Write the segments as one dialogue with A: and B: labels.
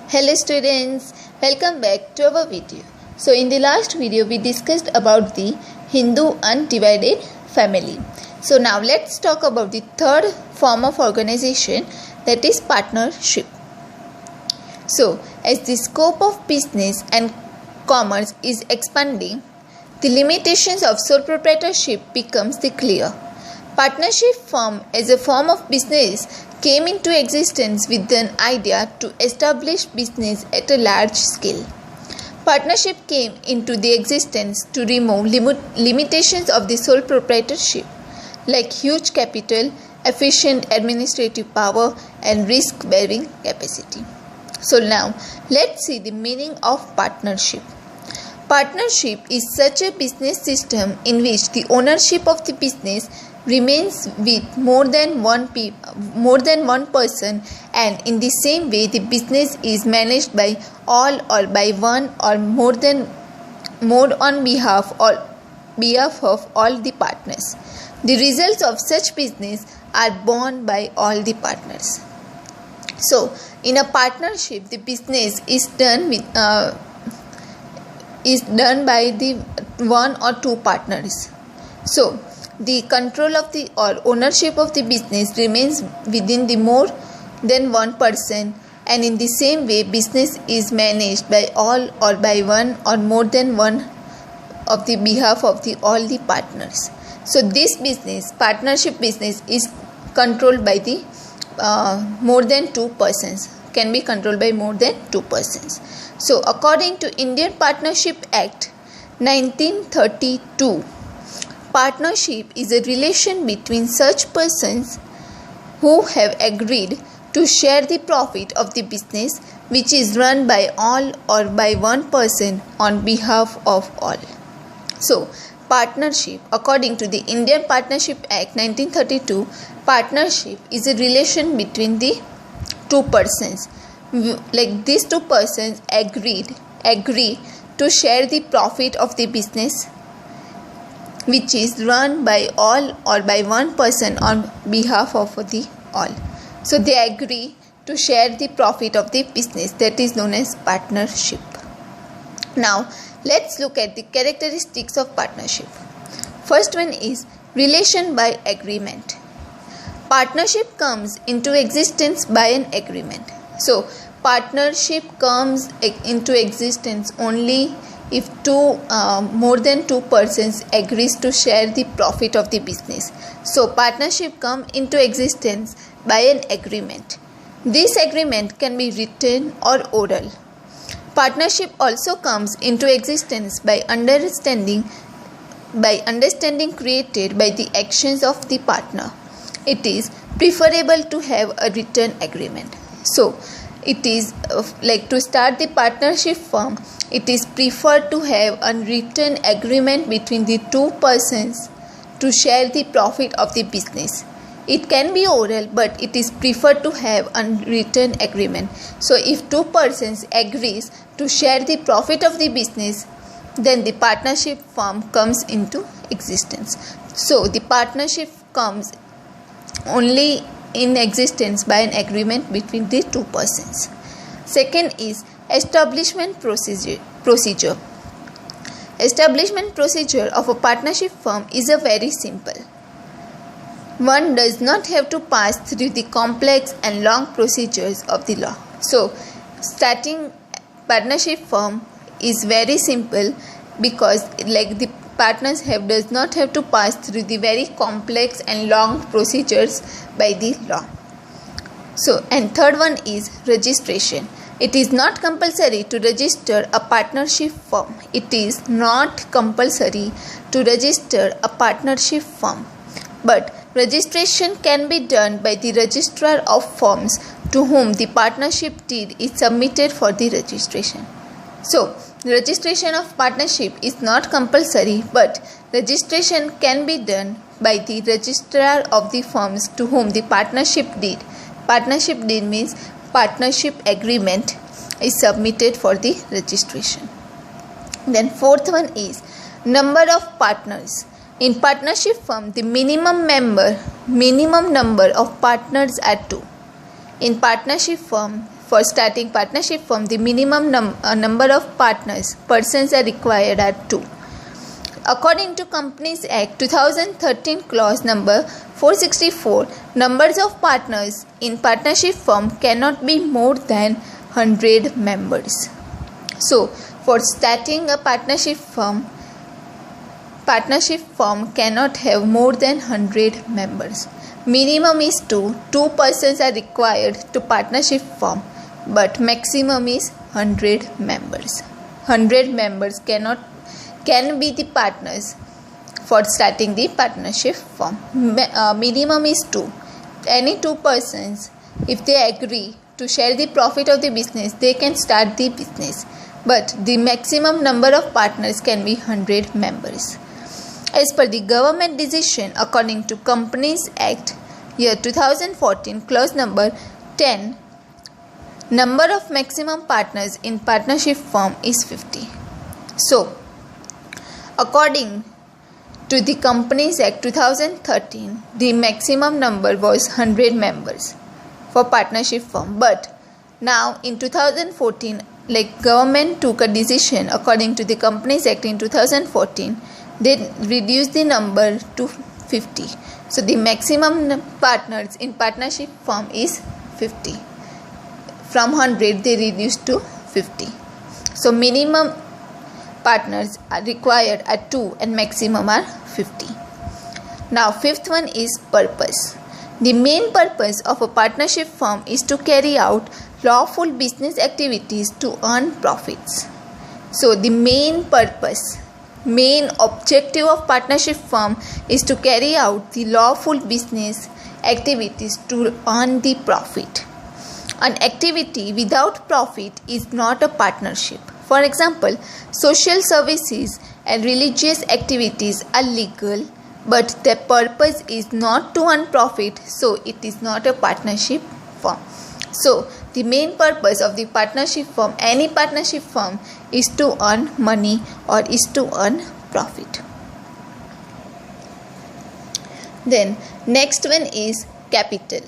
A: Hello students, welcome back to our video. So in the last video we discussed about the Hindu undivided family. So now let's talk about the third form of organization, that is partnership. So as the scope of business and commerce is expanding, the limitations of sole proprietorship becomes clear. Partnership firm as a form of business came into existence with an idea to establish business at a large scale. Partnership came into the existence to remove limitations of the sole proprietorship, like huge capital, efficient administrative power, and risk-bearing capacity. So now let's see the meaning of partnership. Partnership is such a business system in which the ownership of the business remains with more than one person, and in the same way the business is managed by all or by one or more on behalf of all the partners. The results of such business are borne by all the partners. So in a partnership the business is done by the one or two partners. So the control of the or ownership of the business remains within the more than one person, and in the same way business is managed by all or by one or more than one of the behalf of all the partners. So this business, partnership business, is controlled by the more than two persons, can be controlled by more than two persons. So according to Indian Partnership Act 1932, partnership is a relation between such persons who have agreed to share the profit of the business which is run by all or by one person on behalf of all. So partnership, according to the Indian Partnership Act 1932, partnership is a relation between the two persons. Like these two persons agree to share the profit of the business which is run by all or by one person on behalf of the all. So they agree to share the profit of the business, that is known as partnership. Now let's look at the characteristics of partnership. First one is relation by agreement. Partnership comes into existence by an agreement. So partnership comes into existence only if more than two persons agrees to share the profit of the business. So partnership come into existence by an agreement. This agreement can be written or oral. Partnership also comes into existence by understanding created by the actions of the partner. It is preferable to have a written agreement. So it is like to start the partnership firm, it is preferred to have a written agreement between the two persons to share the profit of the business. It can be oral, but it is preferred to have a written agreement. So if two persons agrees to share the profit of the business, then the partnership firm comes into existence. So the partnership comes only in existence by an agreement between the two persons. Second is establishment procedure. Establishment procedure of a partnership firm is a very simple. One does not have to pass through the complex and long procedures of the law. So starting partnership firm is very simple because like the partners does not have to pass through the very complex and long procedures by the law. So and third one is registration. It is not compulsory to register a partnership firm. It is not compulsory to register a partnership firm, but registration can be done by the registrar of firms to whom the partnership deed is submitted for the registration. So the registration of partnership is not compulsory, but registration can be done by the registrar of the firms to whom the partnership deed means partnership agreement is submitted for the registration. Then fourth one is number of partners. In partnership firm, the minimum number of partners are 2. In partnership firm, for starting partnership firm, the minimum number of persons are required are 2. According to Companies Act 2013 clause number 464, numbers of partners in partnership firm cannot be more than 100 members. So, for starting a partnership firm cannot have more than 100 members. Minimum is 2. 2 persons are required to partnership firm, but maximum is 100 members. 100 members can be the partners for starting the partnership firm. Minimum is 2. Any 2 persons, if they agree to share the profit of the business, they can start the business. But the maximum number of partners can be 100 members. As per the government decision, according to Companies Act, year 2014, clause number 10, number of maximum partners in partnership firm is 50. So, according to the Companies Act 2013, the maximum number was 100 members for partnership firm. But now in 2014, government took a decision according to the Companies Act in 2014, they reduced the number to 50. So the maximum partners in partnership firm is 50. From 100 they reduced to 50. So minimum partners are required are 2 and maximum are 50. Now fifth one is purpose. The main purpose of a partnership firm is to carry out lawful business activities to earn profits. So the main objective of partnership firm is to carry out the lawful business activities to earn the profit. An activity without profit is not a partnership. For example, social services and religious activities are legal, but their purpose is not to earn profit, so it is not a partnership firm. So, the main purpose of the partnership firm, any partnership firm, is to earn money or is to earn profit. Then, next one is capital.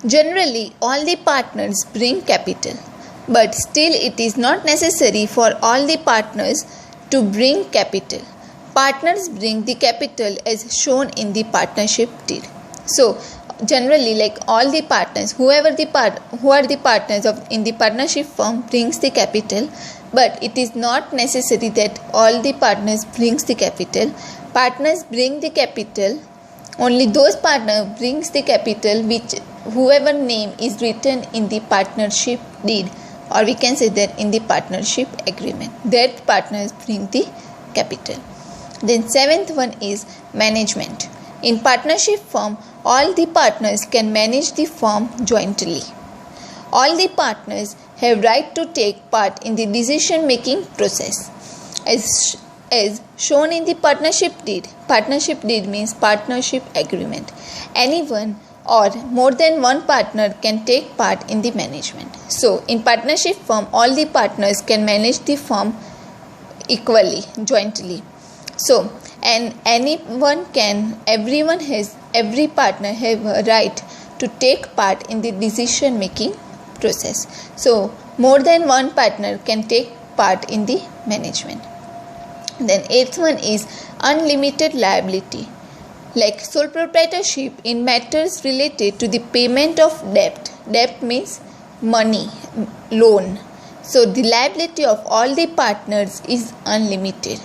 A: Generally, all the partners bring capital, but still it is not necessary for all the partners to bring capital. Partners bring the capital as shown in the partnership deed. So, generally, all the partners, who are the partners in the partnership firm brings the capital, but it is not necessary that all the partners brings the capital. Partners bring the capital. Only those partners brings the capital which whoever name is written in the partnership deed, or we can say that in the partnership agreement, that partners bring the capital. Then seventh one is management. In partnership firm, all the partners can manage the firm jointly. All the partners have right to take part in the decision making process as shown in the partnership deed. Partnership deed means partnership agreement. Anyone or more than one partner can take part in the management. So, in partnership firm, all the partners can manage the firm equally, jointly. So, and every partner have a right to take part in the decision making process. So, more than one partner can take part in the management. Then eighth one is unlimited liability. Like sole proprietorship in matters related to the payment of debt. Debt means money, loan. So the liability of all the partners is unlimited.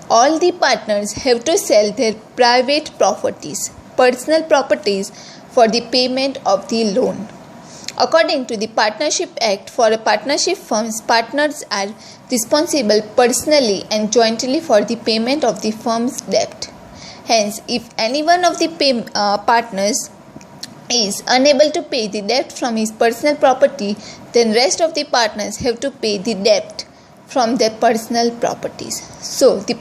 A: All the partners have to sell their private properties, personal properties, for the payment of the loan. According to the Partnership Act, for a partnership firms, partners are responsible personally and jointly for the payment of the firm's debt. Hence, if any one of the partners is unable to pay the debt from his personal property, then rest of the partners have to pay the debt from their personal properties. So, the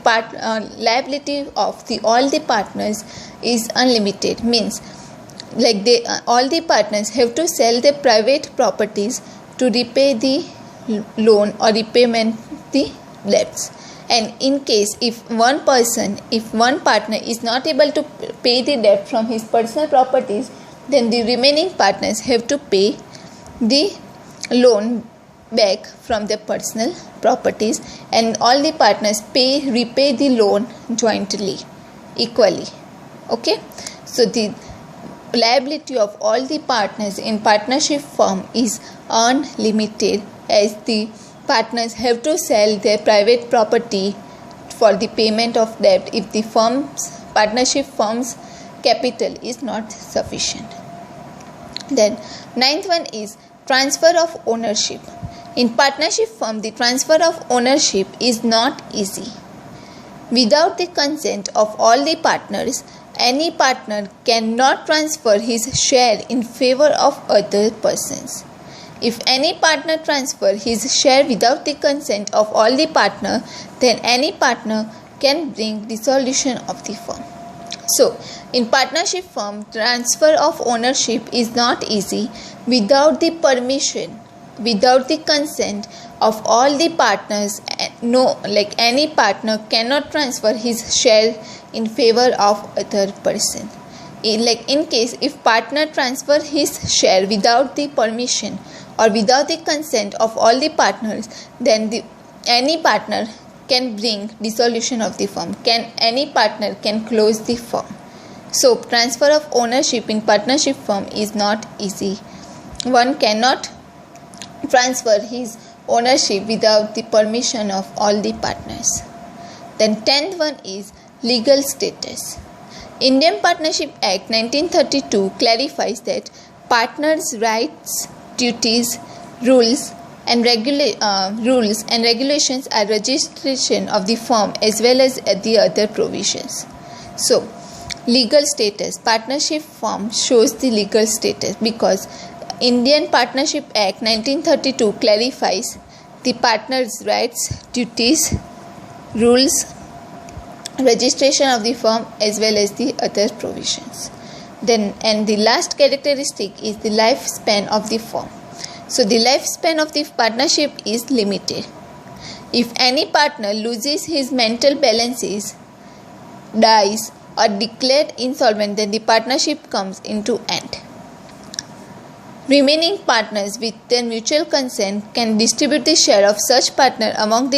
A: liability of all the partners is unlimited. Means, all the partners have to sell their private properties to repay the loan or repayment the debts. And in case if one partner is not able to pay the debt from his personal properties, then the remaining partners have to pay the loan back from their personal properties, and all the partners repay the loan jointly, equally. Okay, so the liability of all the partners in partnership firm is unlimited, as the partners have to sell their private property for the payment of debt if the partnership firm's capital is not sufficient. Then ninth one is transfer of ownership. In partnership firm, the transfer of ownership is not easy. Without the consent of all the partners, any partner cannot transfer his share in favor of other persons. If any partner transfer his share without the consent of all the partner, then any partner can bring dissolution of the firm. So, in partnership firm, transfer of ownership is not easy without the permission, without the consent of all the partners. Any partner cannot transfer his share in favor of other person. In case if partner transfer his share without the permission or without the consent of all the partners, then any partner can bring dissolution of the firm. Any partner can close the firm. So transfer of ownership in partnership firm is not easy. One cannot transfer his ownership without the permission of all the partners. Then 10th one is legal status. Indian Partnership Act 1932 clarifies that partners' rights, duties, rules and regulations are registration of the firm as well as the other provisions. So, legal status. Partnership firm shows the legal status because Indian Partnership Act 1932 clarifies the partners' rights, duties, rules, registration of the firm as well as the other provisions. And the last characteristic is the lifespan of the firm. So the lifespan of the partnership is limited. If any partner loses his mental balances, dies or declared insolvent, then the partnership comes into end. Remaining partners with their mutual consent can distribute the share of such partner among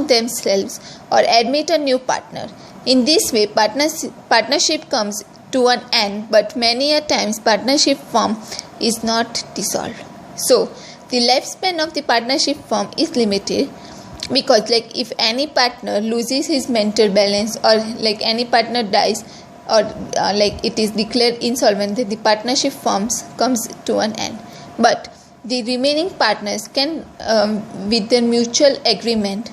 A: themselves or admit a new partner. In this way, partnership comes to an end, but many a times partnership firm is not dissolved. So, the lifespan of the partnership firm is limited because if any partner loses his mental balance or any partner dies or it is declared insolvent, then the partnership firms comes to an end. But the remaining partners can with their mutual agreement,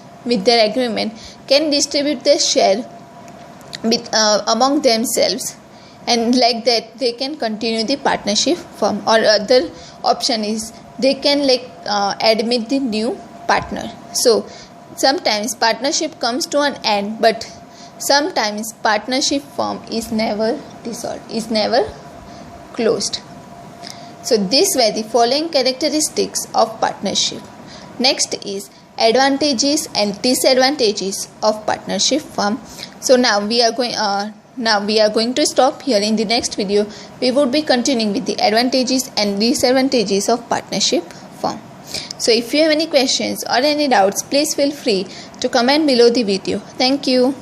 A: can distribute their share among themselves, and like that they can continue the partnership firm. Or other option is they can admit the new partner. So sometimes partnership comes to an end, but sometimes partnership firm is never dissolved, is never closed. So these were the following characteristics of partnership. Next is advantages and disadvantages of partnership firm. So now we are going to stop here. In the next video we would be continuing with the advantages and disadvantages of partnership firm. So if you have any questions or any doubts, please feel free to comment below the video. Thank you.